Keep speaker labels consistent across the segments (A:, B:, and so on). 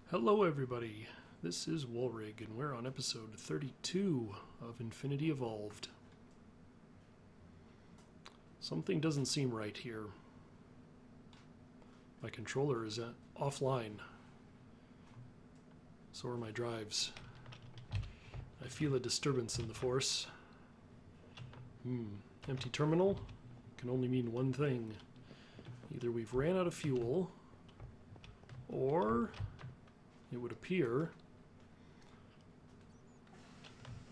A: Hello everybody, this is Woolrig and we're on episode 32 of Infinity Evolved. Something doesn't seem right here. My controller is offline. So are my drives. I feel a disturbance in the force. Empty terminal can only mean one thing. Either we've ran out of fuel, or it would appear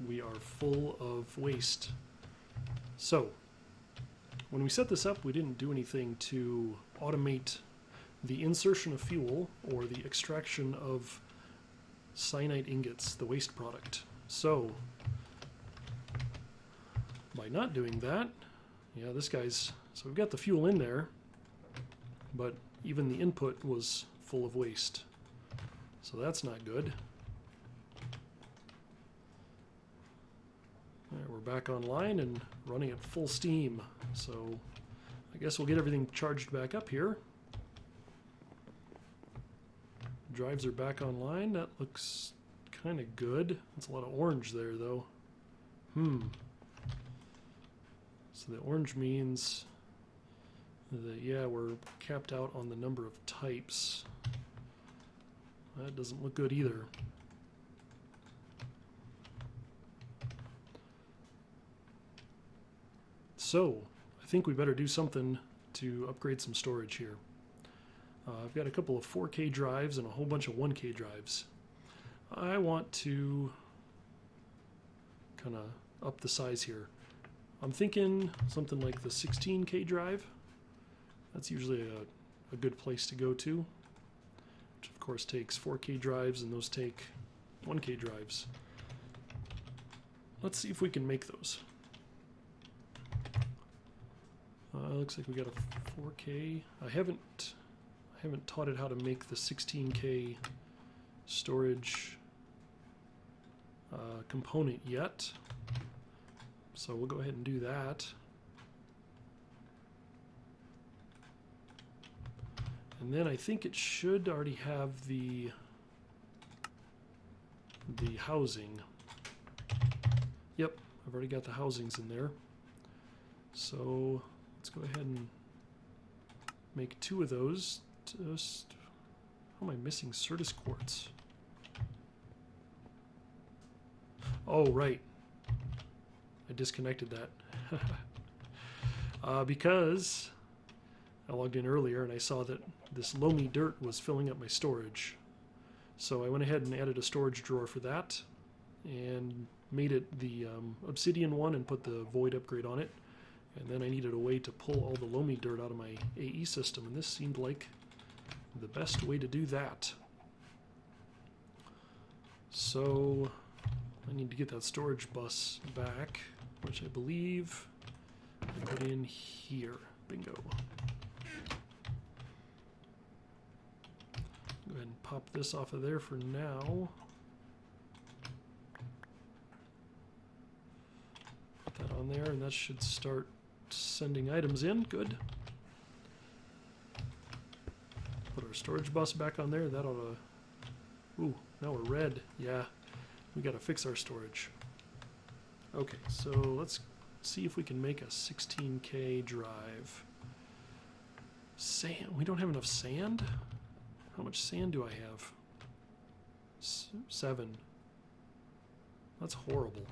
A: we are full of waste. So, when we set this up, we didn't do anything to automate the insertion of fuel or the extraction of cyanide ingots, the waste product. So, by not doing that, so we've got the fuel in there, but even the input was full of waste. So that's not good. All right, we're back online and running at full steam. So I guess we'll get everything charged back up here. Drives are back online. That looks kind of good. That's a lot of orange there, though. So the orange means that, yeah, we're capped out on the number of types. That doesn't look good either. So, I think we better do something to upgrade some storage here. I've got a couple of 4K drives and a whole bunch of 1K drives. I want to kind of up the size here. I'm thinking something like the 16K drive. That's usually a good place to go to. Which of course takes 4K drives, and those take 1K drives. Let's see if we can make those. Looks like we got a 4K. I haven't taught it how to make the 16K storage component yet, so we'll go ahead and do that. And then I think it should already have the housing. Yep, I've already got the housings in there. So let's go ahead and make 2 of those. How am I missing Certus quartz? Oh, right. I disconnected that. Because I logged in earlier and I saw that this loamy dirt was filling up my storage. So I went ahead and added a storage drawer for that and made it the obsidian one and put the void upgrade on it. And then I needed a way to pull all the loamy dirt out of my AE system, and this seemed like the best way to do that. So I need to get that storage bus back, which I believe I put in here. Bingo. Go ahead and pop this off of there for now. Put that on there, and that should start sending items in. Good. Put our storage bus back on there. That ought to... Ooh, now we're red. Yeah, we got to fix our storage. Okay, so let's see if we can make a 16K drive. Sand. We don't have enough sand? How much sand do I have? 7. That's horrible.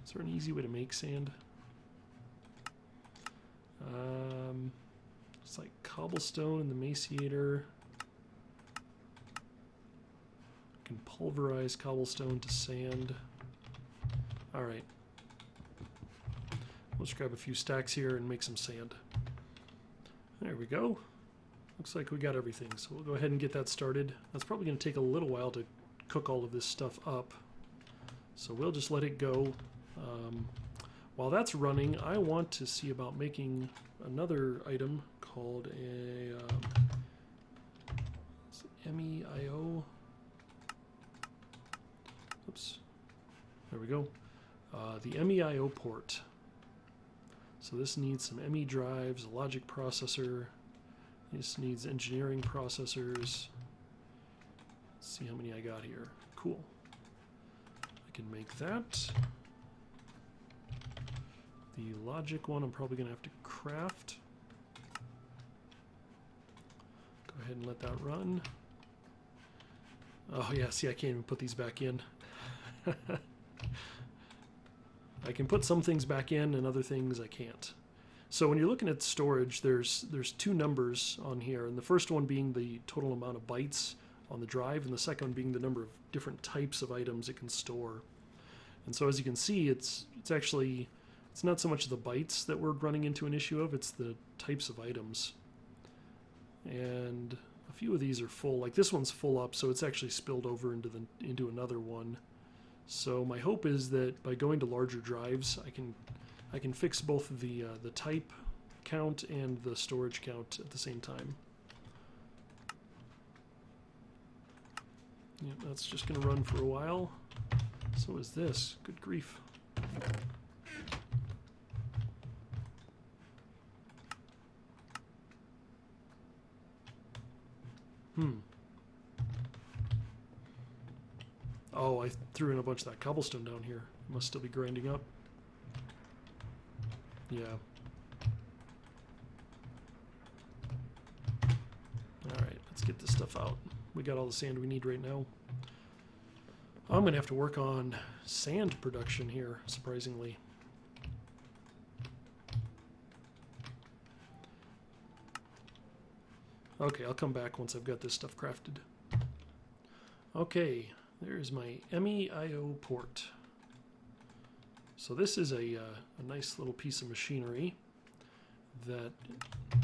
A: Is there an easy way to make sand? It's like cobblestone in the emaciator. I can pulverize cobblestone to sand. Alright. Let's grab a few stacks here and make some sand. There we go. Looks like we got everything, so we'll go ahead and get that started. That's probably going to take a little while to cook all of this stuff up, so we'll just let it go. While that's running, I want to see about making another item called a MEIO. Oops. There we go. The MEIO port. So this needs some ME drives, a logic processor. This needs engineering processors. Let's see how many I got here. Cool. I can make that. The logic one I'm probably going to have to craft. Go ahead and let that run. Oh yeah, see, I can't even put these back in. I can put some things back in and other things I can't. So when you're looking at storage, there's two numbers on here, and the first one being the total amount of bytes on the drive, and the second one being the number of different types of items it can store. And so as you can see, it's not so much the bytes that we're running into an issue of, it's the types of items. And a few of these are full, like this one's full up, so it's actually spilled over into another one. So my hope is that by going to larger drives, I can fix both the type count and the storage count at the same time. Yep, that's just going to run for a while. So is this. Good grief. Oh, I threw in a bunch of that cobblestone down here. It must still be grinding up. Yeah. Alright, let's get this stuff out. We got all the sand we need right now. I'm going to have to work on sand production here, surprisingly. Okay, I'll come back once I've got this stuff crafted. Okay, there's my MEIO port. So this is a nice little piece of machinery that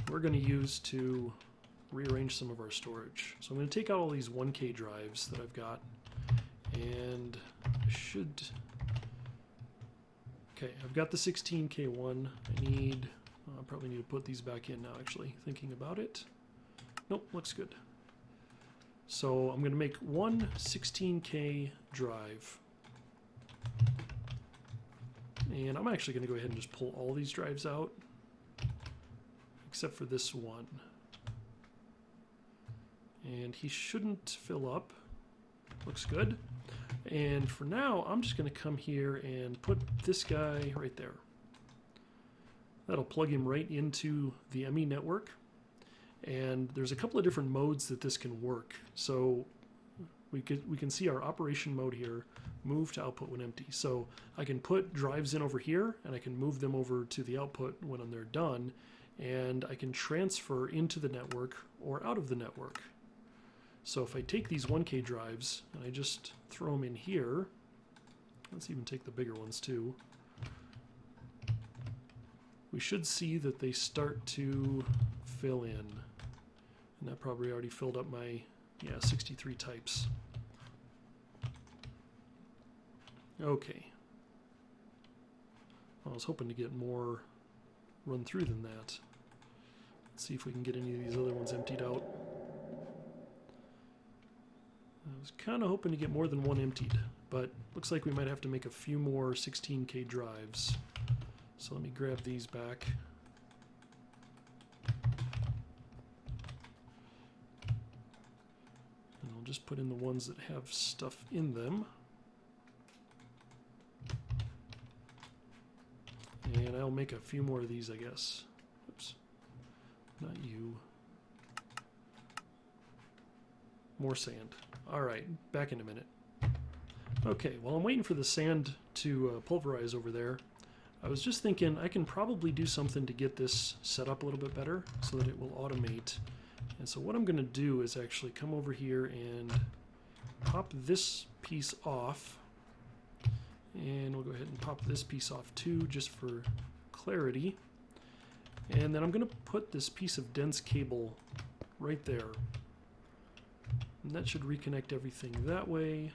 A: we're going to use to rearrange some of our storage. So I'm going to take out all these 1K drives that I've got, and I should... Okay, I've got the 16K one. I probably need to put these back in now, actually, thinking about it. Nope, looks good. So I'm going to make one 16K drive. And I'm actually going to go ahead and just pull all these drives out, except for this one. And he shouldn't fill up. Looks good. And for now, I'm just going to come here and put this guy right there. That'll plug him right into the ME network. And there's a couple of different modes that this can work. So we can see our operation mode here, move to output when empty. So I can put drives in over here, and I can move them over to the output when they're done, and I can transfer into the network or out of the network. So if I take these 1K drives and I just throw them in here, let's even take the bigger ones too, we should see that they start to fill in. And that probably already filled up my, 63 types. Okay. I was hoping to get more run through than that. Let's see if we can get any of these other ones emptied out. I was kind of hoping to get more than one emptied, but looks like we might have to make a few more 16K drives. So let me grab these back. And I'll just put in the ones that have stuff in them. And I'll make a few more of these, I guess. Oops. Not you. More sand. Alright, back in a minute. Okay, while I'm waiting for the sand to pulverize over there, I was just thinking I can probably do something to get this set up a little bit better so that it will automate. And so what I'm going to do is actually come over here and pop this piece off. And we'll go ahead and pop this piece off too, just for clarity. And then I'm going to put this piece of dense cable right there. And that should reconnect everything that way.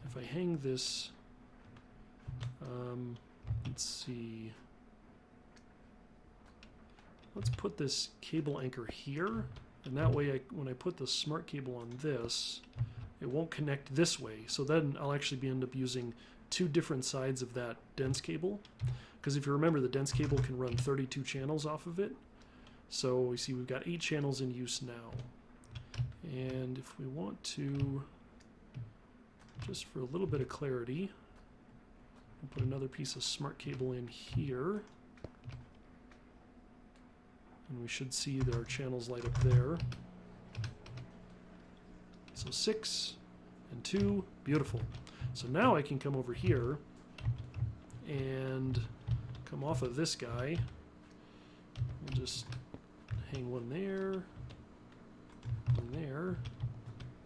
A: If I hang this, let's see. Let's put this cable anchor here. And that way, when I put the smart cable on this, it won't connect this way. So then I'll actually end up using two different sides of that dense cable. Because if you remember, the dense cable can run 32 channels off of it. So we see we've got 8 channels in use now. And if we want to, just for a little bit of clarity, we'll put another piece of smart cable in here. And we should see that our channels light up there. So 6 and 2, beautiful. So now I can come over here and come off of this guy. We'll just hang one there, one there.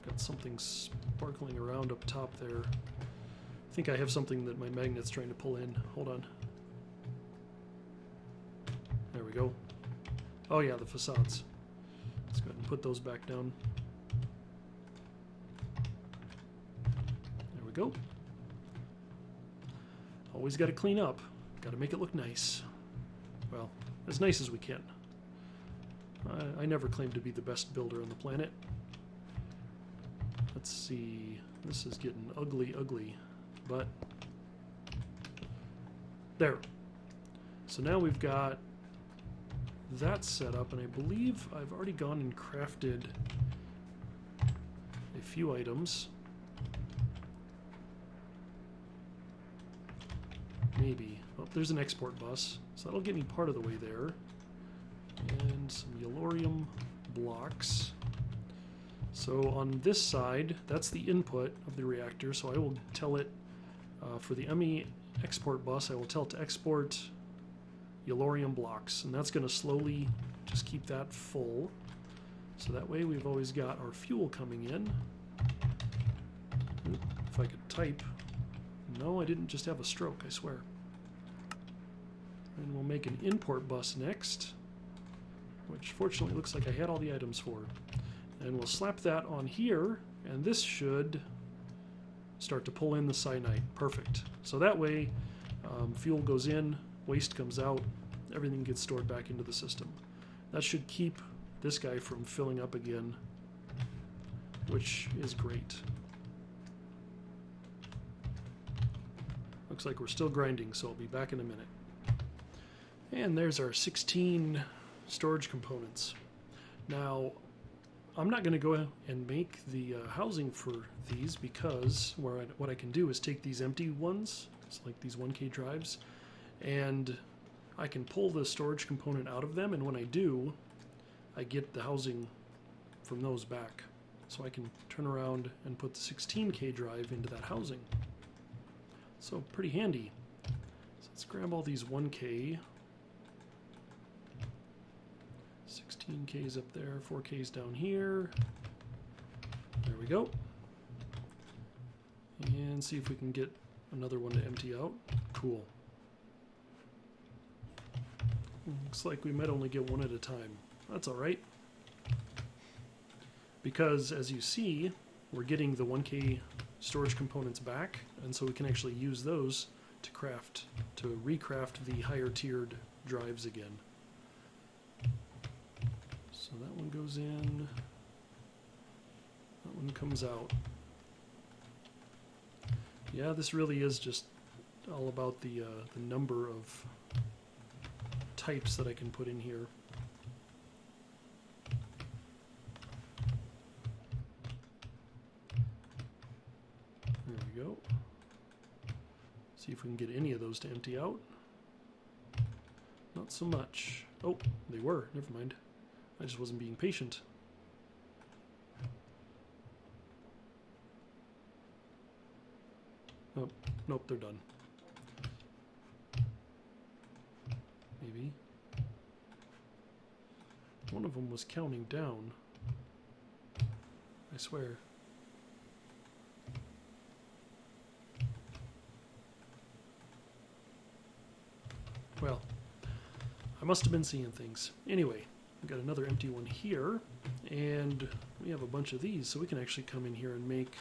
A: Got something sparkling around up top there. I think I have something that my magnet's trying to pull in. Hold on. There we go. Oh yeah, the facades. Let's go ahead and put those back down. There we go. Always got to clean up. Got to make it look nice. Well, as nice as we can. I never claim to be the best builder on the planet. Let's see. This is getting ugly, ugly. But there. So now we've got that set up, and I believe I've already gone and crafted a few items. Maybe. Oh, there's an export bus, so that'll get me part of the way there. And some yellorium blocks. So on this side, that's the input of the reactor, so I will tell it, for the ME export bus, I will tell it to export yellorium blocks, and that's going to slowly just keep that full. So that way we've always got our fuel coming in. Oop, if I could type. No, I didn't just have a stroke, I swear. And we'll make an import bus next, which fortunately looks like I had all the items for. And we'll slap that on here, and this should start to pull in the cyanide. Perfect. So that way, fuel goes in, waste comes out, everything gets stored back into the system. That should keep this guy from filling up again, which is great. Looks like we're still grinding, so I'll be back in a minute. And there's our 16 storage components. Now, I'm not going to go and make the housing for these, because what I can do is take these empty ones, it's like these 1K drives, and I can pull the storage component out of them, and when I do, I get the housing from those back. So I can turn around and put the 16K drive into that housing. So pretty handy. So let's grab all these 1K. 16Ks up there, 4Ks down here. There we go. And see if we can get another one to empty out. Cool. Looks like we might only get one at a time. That's all right. Because as you see, we're getting the 1K storage components back, and so we can actually use those to recraft the higher tiered drives again. So that one goes in, that one comes out. Yeah, this really is just all about the number of types that I can put in here. There we go. See if we can get any of those to empty out. Not so much. Oh, they were. Never mind. I just wasn't being patient. Oh, nope, they're done. Maybe. One of them was counting down. I swear. Well, I must have been seeing things. Anyway. We've got another empty one here, and we have a bunch of these, so we can actually come in here and make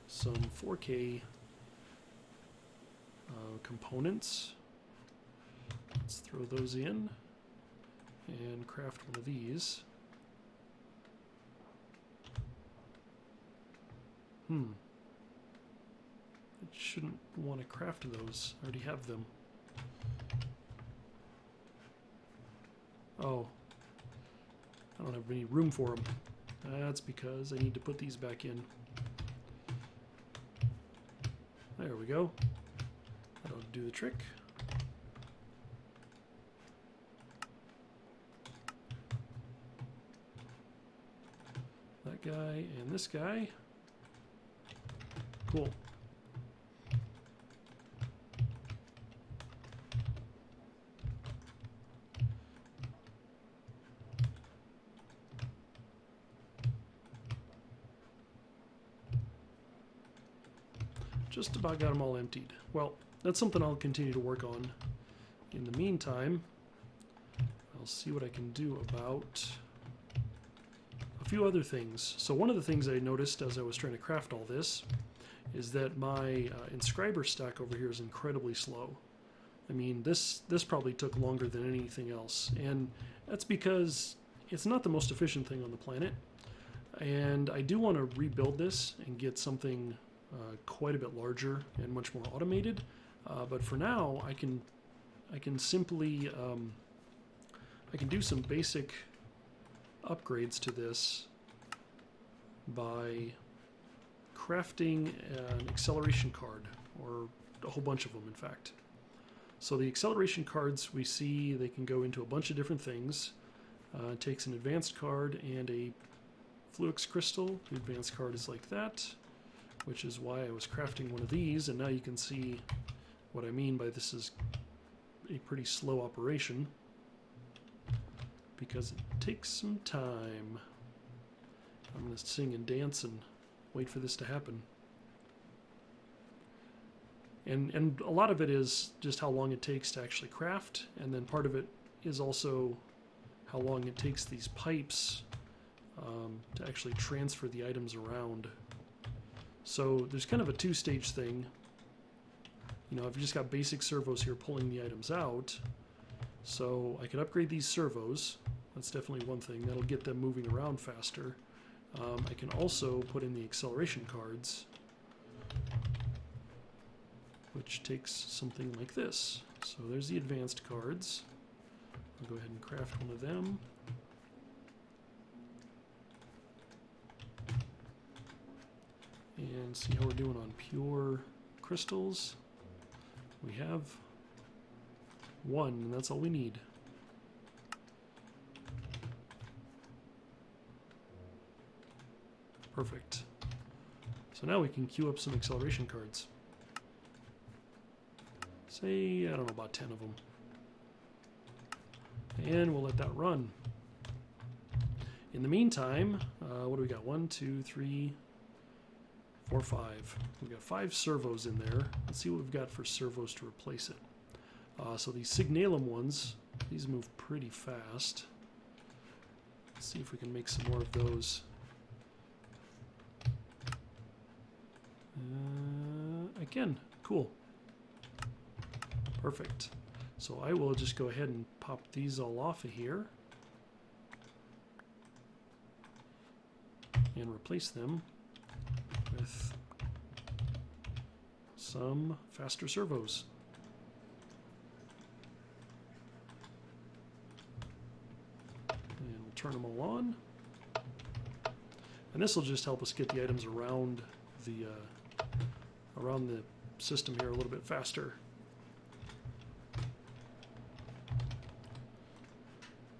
A: some 4K components. Let's throw those in and craft one of these. I shouldn't want to craft those. I already have them. Oh. I don't have any room for them. That's because I need to put these back in. There we go. That'll do the trick. That guy and this guy. Cool. Just about got them all emptied. Well, that's something I'll continue to work on. In the meantime, I'll see what I can do about a few other things. So one of the things I noticed as I was trying to craft all this is that my inscriber stack over here is incredibly slow. I mean, this probably took longer than anything else, and that's because it's not the most efficient thing on the planet. And I do want to rebuild this and get something quite a bit larger and much more automated. But for now, I can simply I can do some basic upgrades to this by crafting an acceleration card, or a whole bunch of them, in fact. So the acceleration cards we see, they can go into a bunch of different things. It takes an advanced card and a Fluix crystal. The advanced card is like that, which is why I was crafting one of these, and now you can see what I mean by this is a pretty slow operation, because it takes some time. I'm going to sing and dance and wait for this to happen. And a lot of it is just how long it takes to actually craft, and then part of it is also how long it takes these pipes to actually transfer the items around. So there's kind of a two-stage thing. You know, I've just got basic servos here pulling the items out. So I could upgrade these servos. That's definitely one thing. That'll get them moving around faster. I can also put in the acceleration cards, which takes something like this. So there's the advanced cards. I'll go ahead and craft one of them. And see how we're doing on pure crystals. We have one, and that's all we need. Perfect. So now we can queue up some acceleration cards. Say, I don't know, about 10 of them. And we'll let that run. In the meantime, what do we got? 1, 2, 3, 4, 5. We've got 5 servos in there. Let's see what we've got for servos to replace it. So these signalum ones, these move pretty fast. Let's see if we can make some more of those. I can. Cool. Perfect. So I will just go ahead and pop these all off of here and replace them with some faster servos. And we'll turn them all on. And this will just help us get the items around the system here a little bit faster.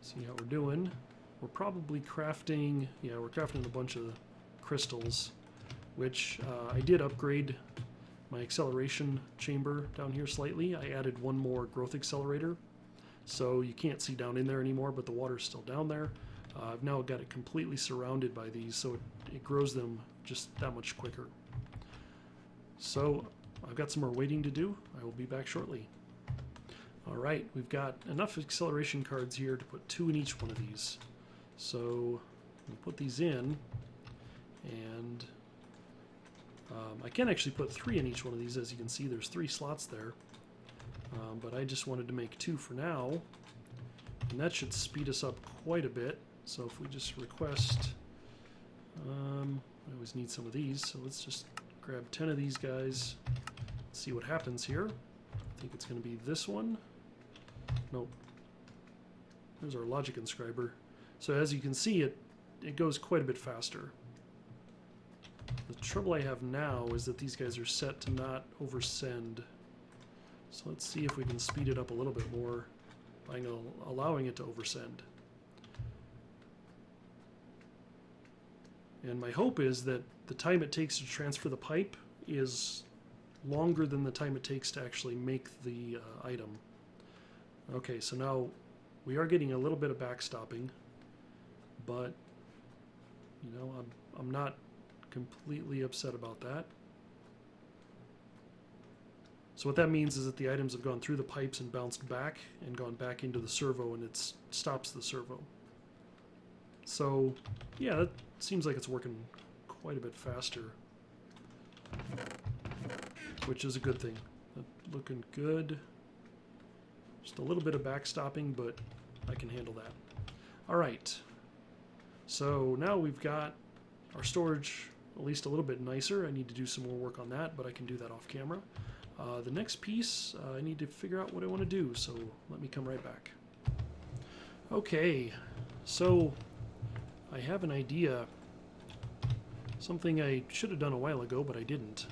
A: See how we're doing. We're probably crafting, yeah, we're crafting a bunch of crystals, which I did upgrade my acceleration chamber down here slightly. I added one more growth accelerator, so you can't see down in there anymore, but the water's still down there. I've now got it completely surrounded by these, so it grows them just that much quicker. So I've got some more waiting to do. I will be back shortly. All right, we've got enough acceleration cards here to put 2 in each one of these. So we'll put these in, and I can actually put 3 in each one of these. As you can see, there's 3 slots there, but I just wanted to make 2 for now, and that should speed us up quite a bit. So if we just request, I always need some of these, so let's just grab 10 of these guys, see what happens here. I think it's going to be this one. Nope. There's our logic inscriber. So as you can see, it goes quite a bit faster. The trouble I have now is that these guys are set to not oversend. So let's see if we can speed it up a little bit more by allowing it to oversend. And my hope is that the time it takes to transfer the pipe is longer than the time it takes to actually make the item. Okay, so now we are getting a little bit of backstopping, but you know, I'm not completely upset about that. So what that means is that the items have gone through the pipes and bounced back and gone back into the servo, and it stops the servo. So yeah, that seems like it's working quite a bit faster, which is a good thing. Looking good. Just a little bit of backstopping, but I can handle that. All right. So now we've got our storage at least a little bit nicer. I need to do some more work on that, but I can do that off camera. The next piece, I need to figure out what I want to do, so let me come right back. Okay, so I have an idea. Something I should have done a while ago, but I didn't.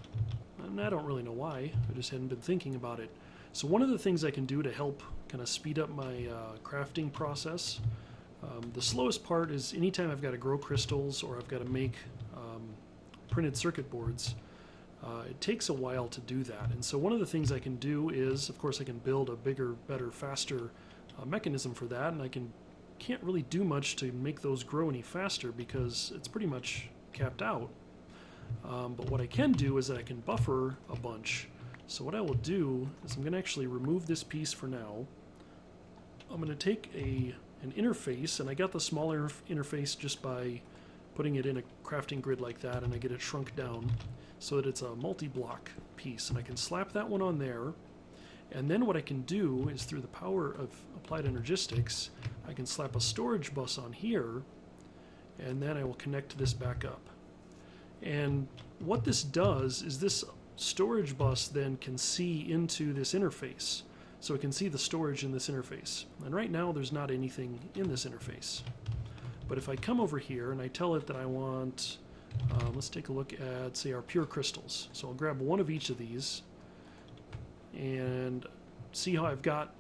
A: And I don't really know why. I just hadn't been thinking about it. So one of the things I can do to help kind of speed up my crafting process, the slowest part is anytime I've got to grow crystals or I've got to make printed circuit boards, it takes a while to do that. And so one of the things I can do is, of course, I can build a bigger, better, faster mechanism for that, and I can't really do much to make those grow any faster because it's pretty much capped out. But what I can do is that I can buffer a bunch. So what I will do is I'm going to actually remove this piece for now. I'm going to take an interface, and I got the smaller interface just by putting it in a crafting grid like that, and I get it shrunk down so that it's a multi-block piece, and I can slap that one on there. And then what I can do is, through the power of applied energistics, I can slap a storage bus on here, and then I will connect this back up. And what this does is this storage bus then can see into this interface. So it can see the storage in this interface. And right now there's not anything in this interface. But if I come over here and I tell it that I want, let's take a look at, say, our pure crystals. So I'll grab one of each of these and see how I've got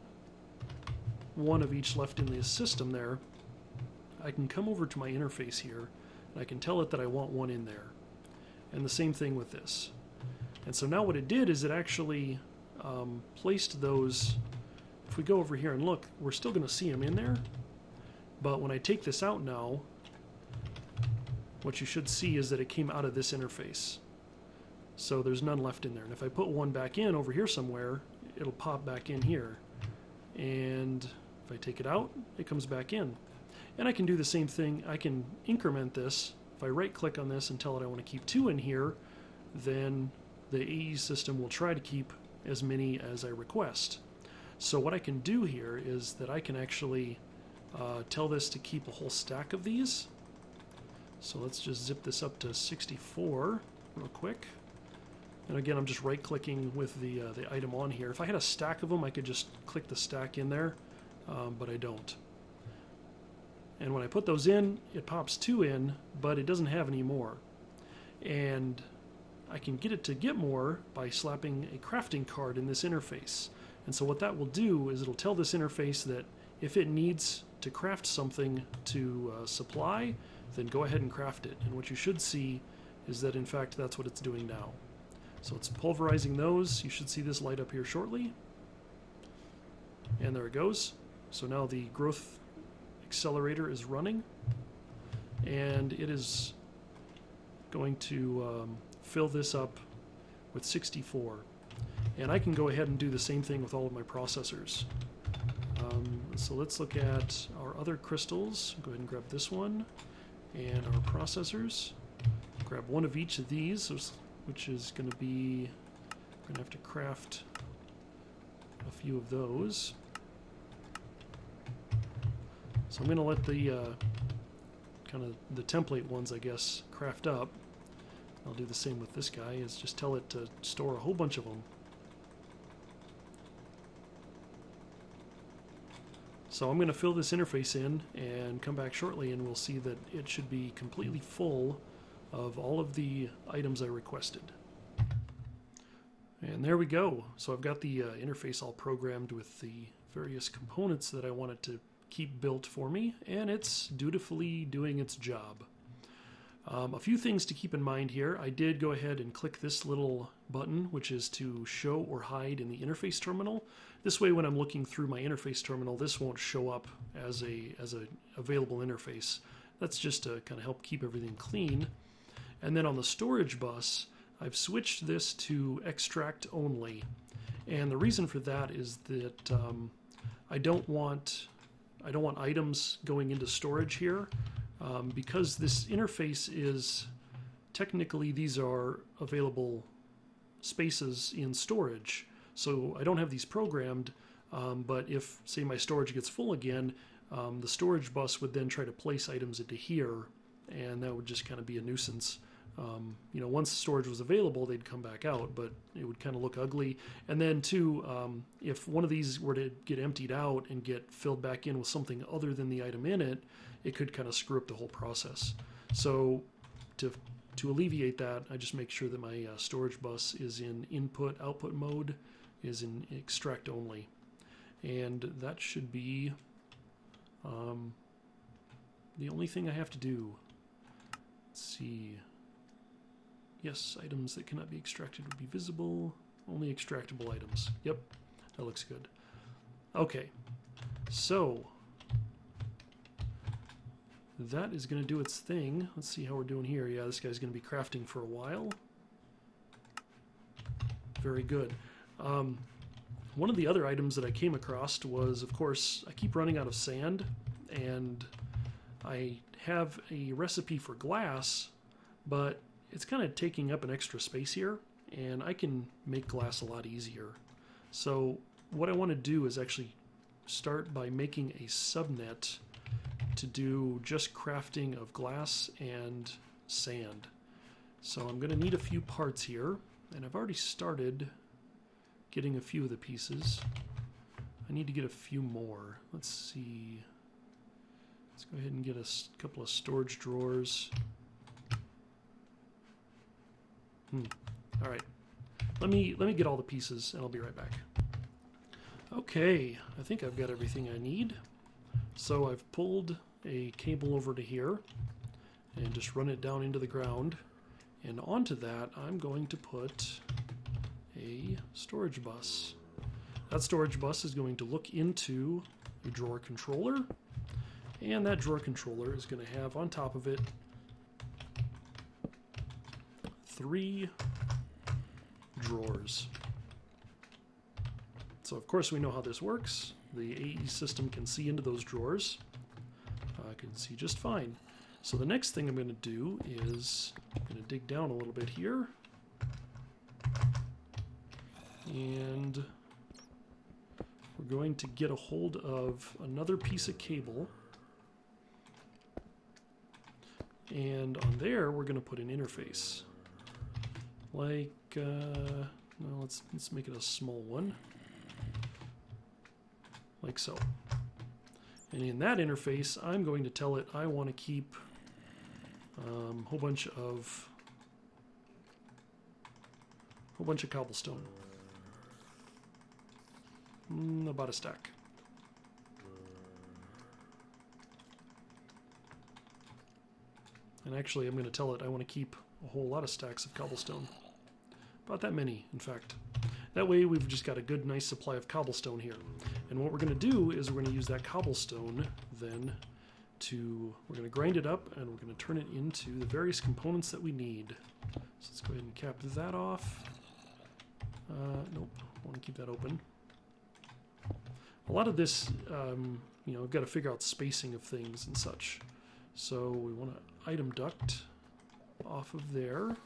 A: one of each left in the system there. I can come over to my interface here and I can tell it that I want one in there. And the same thing with this. And so now what it did is it actually placed those. If we go over here and look, we're still going to see them in there. But when I take this out now, what you should see is that it came out of this interface. So there's none left in there. And if I put one back in over here somewhere, it'll pop back in here. And if I take it out, it comes back in. And I can do the same thing. I can increment this. If I right-click on this and tell it I want to keep 2 in here, then the AE system will try to keep as many as I request. So what I can do here is that I can actually tell this to keep a whole stack of these. So let's just zip this up to 64 real quick. And again, I'm just right-clicking with the item on here. If I had a stack of them, I could just click the stack in there, but I don't. And when I put those in, it pops 2 in, but it doesn't have any more. And I can get it to get more by slapping a crafting card in this interface. And so what that will do is it'll tell this interface that if it needs to craft something to supply, then go ahead and craft it. And what you should see is that, in fact, that's what it's doing now. So it's pulverizing those. You should see this light up here shortly. And there it goes. So now the growth accelerator is running, and it is going to fill this up with 64. And I can go ahead and do the same thing with all of my processors. So let's look at our other crystals. Go ahead and grab this one, and our processors. Grab one of each of these, which is going to be, we're going to have to craft a few of those. So I'm going to let the kind of the template ones, I guess, craft up. I'll do the same with this guy, is just tell it to store a whole bunch of them. So I'm going to fill this interface in and come back shortly, and we'll see that it should be completely full of all of the items I requested. And there we go. So I've got the interface all programmed with the various components that I wanted to keep built for me, and it's dutifully doing its job. A few things to keep in mind here. I did go ahead and click this little button, which is to show or hide in the interface terminal. This way, when I'm looking through my interface terminal, this won't show up as a available interface. That's just to kind of help keep everything clean. And then on the storage bus, I've switched this to extract only. And the reason for that is that I don't want items going into storage here. Because this interface is, technically these are available spaces in storage. So I don't have these programmed, but if, say, my storage gets full again, the storage bus would then try to place items into here, and that would just kind of be a nuisance. Once the storage was available, they'd come back out, but it would kind of look ugly. And then too, if one of these were to get emptied out and get filled back in with something other than the item in it, it could kind of screw up the whole process. So to alleviate that, I just make sure that my storage bus is in input-output mode, is in extract only. And that should be the only thing I have to do. Let's see. Yes, items that cannot be extracted would be visible. Only extractable items. Yep, that looks good. Okay, so that is going to do its thing. Let's see how we're doing here. Yeah, this guy's going to be crafting for a while. Very good. One of the other items that I came across was, of course, I keep running out of sand, and I have a recipe for glass, but it's kind of taking up an extra space here, and I can make glass a lot easier. So what I want to do is actually start by making a subnet to do just crafting of glass and sand. So I'm going to need a few parts here, and I've already started getting a few of the pieces. I need to get a few more. Let's see. Let's go ahead and get a couple of storage drawers. All right. Let me get all the pieces, and I'll be right back. Okay, I think I've got everything I need. So I've pulled a cable over to here and just run it down into the ground. And onto that, I'm going to put a storage bus. That storage bus is going to look into a drawer controller, and that drawer controller is going to have on top of it 3 drawers. So of course we know how this works. The AE system can see into those drawers. I can see just fine. So the next thing I'm going to do is I'm going to dig down a little bit here, and we're going to get a hold of another piece of cable, and on there we're going to put an interface. Like, no, let's make it a small one, like so. And in that interface, I'm going to tell it I want to keep a whole bunch of cobblestone, about a stack. And actually, I'm going to tell it I want to keep a whole lot of stacks of cobblestone. About that many, in fact. That way we've just got a good, nice supply of cobblestone here. And what we're going to do is we're going to use that cobblestone then we're going to grind it up, and we're going to turn it into the various components that we need. So let's go ahead and cap that off. Nope, I want to keep that open. A lot of this, I've got to figure out spacing of things and such. So we want to item duct off of there.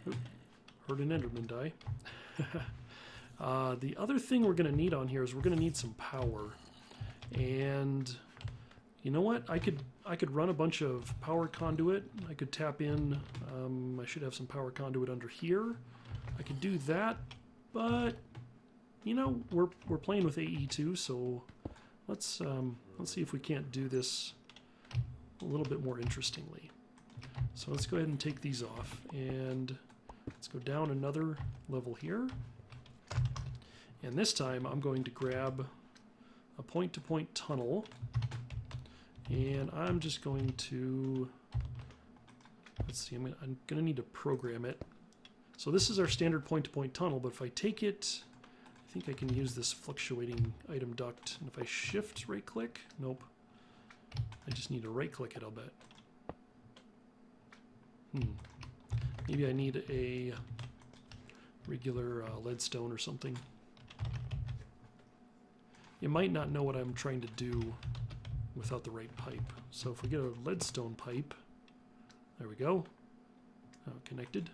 A: Oop, heard an Enderman die. The other thing we're going to need on here is we're going to need some power. And you know what? I could run a bunch of power conduit. I could tap in. I should have some power conduit under here. I could do that, but you know, we're playing with AE2, so let's see if we can't do this a little bit more interestingly. So let's go ahead and take these off, and let's go down another level here. And this time I'm going to grab a point-to-point tunnel, and I'm just going to, let's see, I'm gonna need to program it. So this is our standard point-to-point tunnel, but if I take it, I think I can use this fluctuating item duct. And if I shift right-click, nope. I just need to right-click it, I'll bet. Maybe I need a regular leadstone or something. You might not know what I'm trying to do without the right pipe. So if we get a leadstone pipe, there we go. Connected.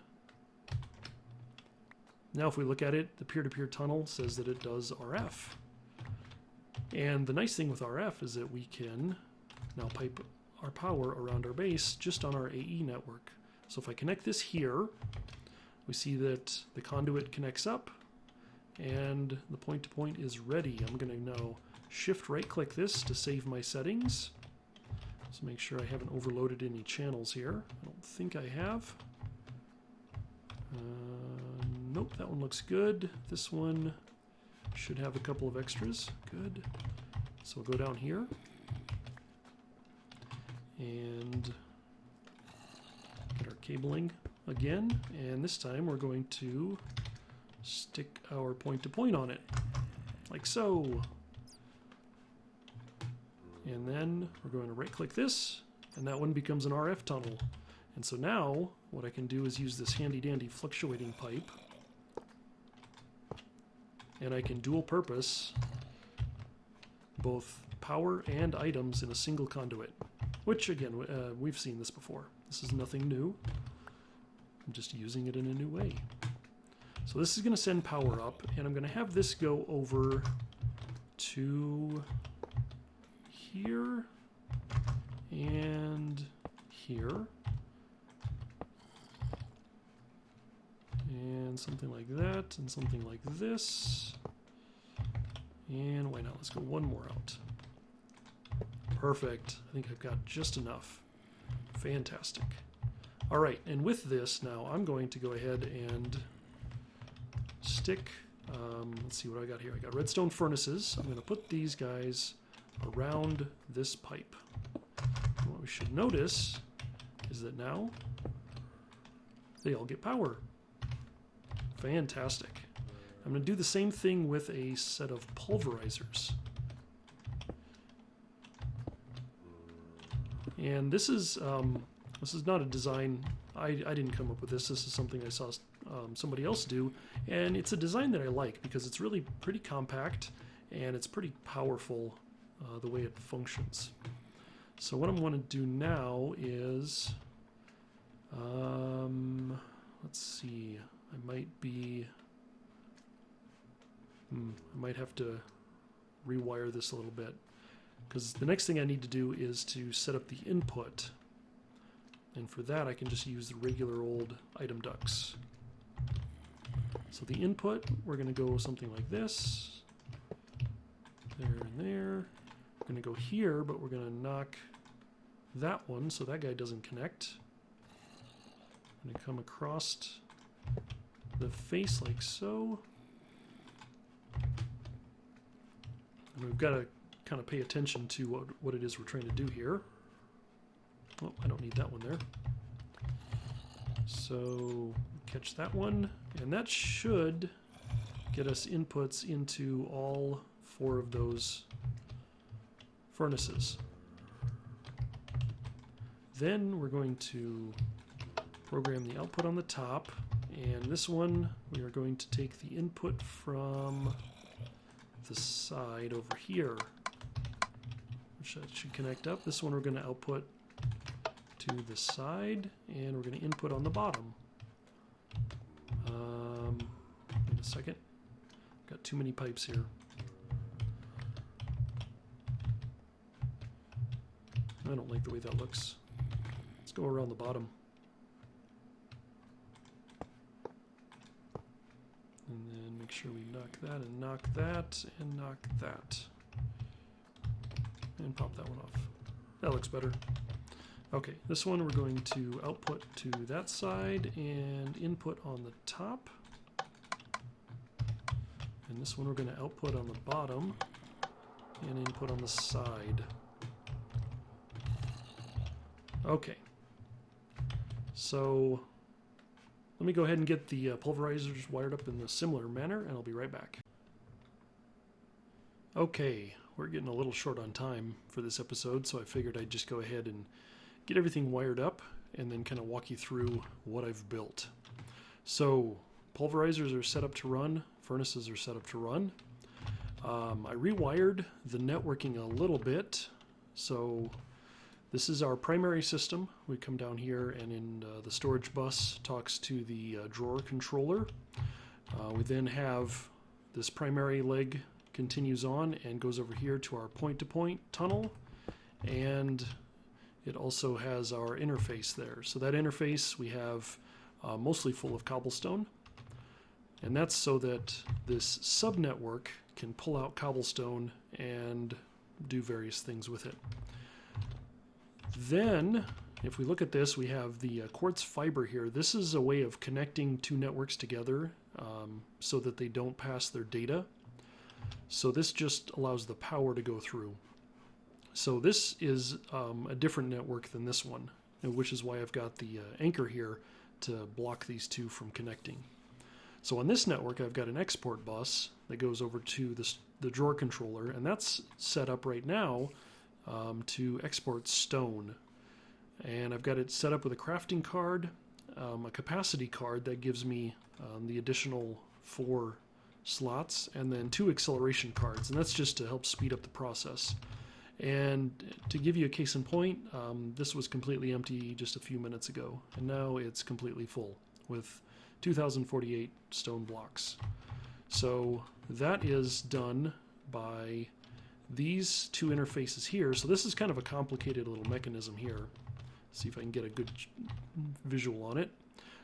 A: Now if we look at it, the peer-to-peer tunnel says that it does RF. And the nice thing with RF is that we can now pipe our power around our base just on our AE network. So if I connect this here, we see that the conduit connects up and the point-to-point is ready. I'm going to now shift right-click this to save my settings. So make sure I haven't overloaded any channels here. I don't think I have. Nope, that one looks good. This one should have a couple of extras. Good. So we'll go down here and get our cabling again. And this time we're going to stick our point-to-point on it, like so. And then we're going to right-click this, and that one becomes an RF tunnel. And so now what I can do is use this handy-dandy fluctuating pipe, and I can dual purpose both power and items in a single conduit, which again, we've seen this before. This is nothing new. I'm just using it in a new way. So this is going to send power up, and I'm going to have this go over to here and here. And something like that, and something like this. And why not? Let's go one more out. Perfect. I think I've got just enough. Fantastic. All right, and with this now, I'm going to go ahead and stick, let's see what I got here. I got redstone furnaces. I'm going to put these guys around this pipe. And what we should notice is that now they all get power. Fantastic. I'm going to do the same thing with a set of pulverizers. And this is not a design, I didn't come up with this. This is something I saw somebody else do, and it's a design that I like because it's really pretty compact and it's pretty powerful the way it functions. So what I'm going to do now is, let's see, I might have to rewire this a little bit, because the next thing I need to do is to set up the input, and for that I can just use the regular old item ducts. So the input, we're going to go something like this, there and there. We're going to go here, but we're going to knock that one so that guy doesn't connect. I'm going to come across the face like so. And we've got to kind of pay attention to what it is we're trying to do here. Oh, I don't need that one there. So catch that one, and that should get us inputs into all 4 of those furnaces. Then we're going to program the output on the top, and this one we are going to take the input from the side over here, which should connect up. This one we're going to output to the side, and we're going to input on the bottom. Wait a second. Got too many pipes here. I don't like the way that looks. Let's go around the bottom. And then make sure we knock that and knock that and knock that. And pop that one off. That looks better. Okay, this one we're going to output to that side and input on the top. And this one we're going to output on the bottom and input on the side. Okay. So let me go ahead and get the pulverizers wired up in a similar manner, and I'll be right back. Okay, we're getting a little short on time for this episode, so I figured I'd just go ahead and get everything wired up and then kind of walk you through what I've built. So pulverizers are set up to run, furnaces are set up to run. I rewired the networking a little bit. So this is our primary system. We come down here, and in the storage bus talks to the drawer controller. We then have this primary leg continues on and goes over here to our point-to-point tunnel, and it also has our interface there. So that interface we have mostly full of cobblestone, and that's so that this subnetwork can pull out cobblestone and do various things with it. Then, if we look at this, we have the quartz fiber here. This is a way of connecting two networks together so that they don't pass their data. So this just allows the power to go through. So this is a different network than this one, which is why I've got the anchor here to block these two from connecting. So on this network, I've got an export bus that goes over to the drawer controller, and that's set up right now to export stone. And I've got it set up with a crafting card, a capacity card that gives me the additional 4 slots, and then 2 acceleration cards, and that's just to help speed up the process. And to give you a case in point, this was completely empty just a few minutes ago, and now it's completely full with 2048 stone blocks. So that is done by these 2 interfaces here. So this is kind of a complicated little mechanism here. See if I can get a good visual on it.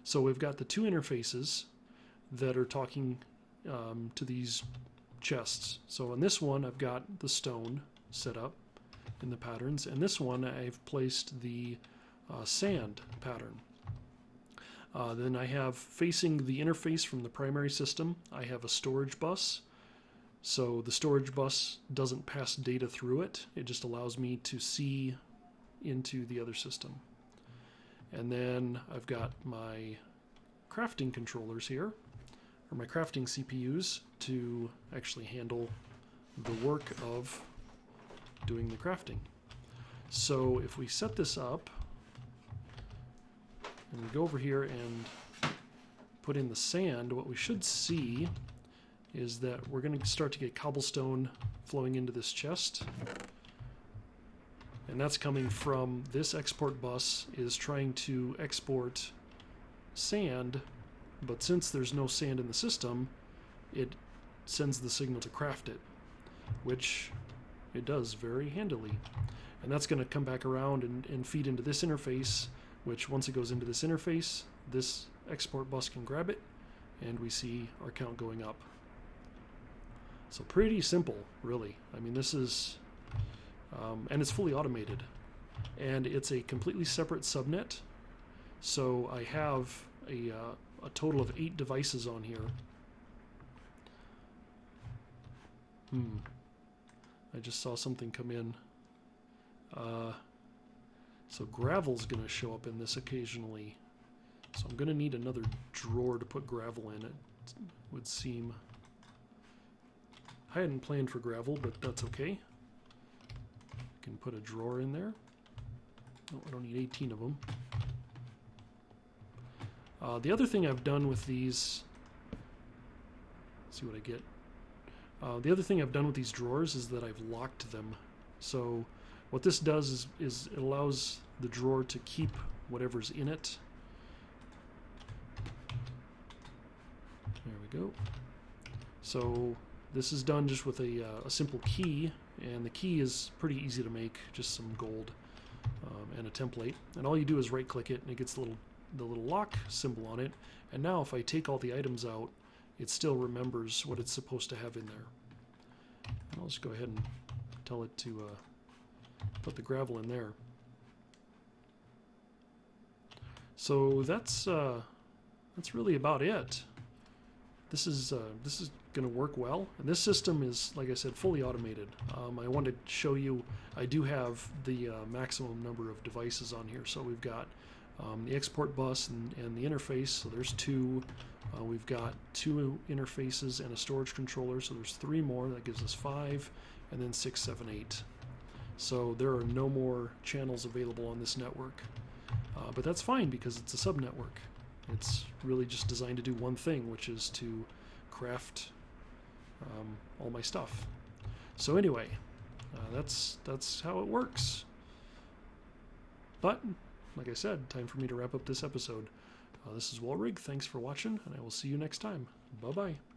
A: So we've got the 2 interfaces that are talking to these chests. So on this one, I've got the stone set up in the patterns, and this one I've placed the sand pattern. Then I have, facing the interface from the primary system, I have a storage bus. So the storage bus doesn't pass data through it. It just allows me to see into the other system. And then I've got my crafting controllers here, or my crafting CPUs, to actually handle the work of doing the crafting. So if we set this up, and we go over here and put in the sand, what we should see is that we're going to start to get cobblestone flowing into this chest. And that's coming from this export bus is trying to export sand, but since there's no sand in the system, it sends the signal to craft it, which it does very handily. And that's going to come back around and feed into this interface, which once it goes into this interface, this export bus can grab it, and we see our count going up. So pretty simple, really. I mean, this is, and it's fully automated. And it's a completely separate subnet. So I have a total of 8 devices on here. I just saw something come in. So gravel's going to show up in this occasionally. So I'm going to need another drawer to put gravel in, it would seem. I hadn't planned for gravel, but that's okay. I can put a drawer in there. Oh, I don't need 18 of them. The other thing I've done with these, let's see what I get. The other thing I've done with these drawers is that I've locked them. So what this does is it allows the drawer to keep whatever's in it. There we go. So this is done just with a simple key, and the key is pretty easy to make, just some gold and a template. And all you do is right-click it, and it gets the little lock symbol on it. And now if I take all the items out it still remembers what it's supposed to have in there. And I'll just go ahead and tell it to put the gravel in there. So that's really about it. This is going to work well, and this system is, like I said, fully automated. I wanted to show you, I do have the maximum number of devices on here. So we've got the export bus and the interface, so there's 2. We've got 2 interfaces and a storage controller, so there's 3 more. That gives us 5, and then 6, 7, 8. So there are no more channels available on this network. But that's fine because it's a subnetwork. It's really just designed to do one thing, which is to craft all my stuff. So anyway, that's how it works. But like I said, time for me to wrap up this episode. This is Walrig. Thanks for watching, and I will see you next time. Bye-bye.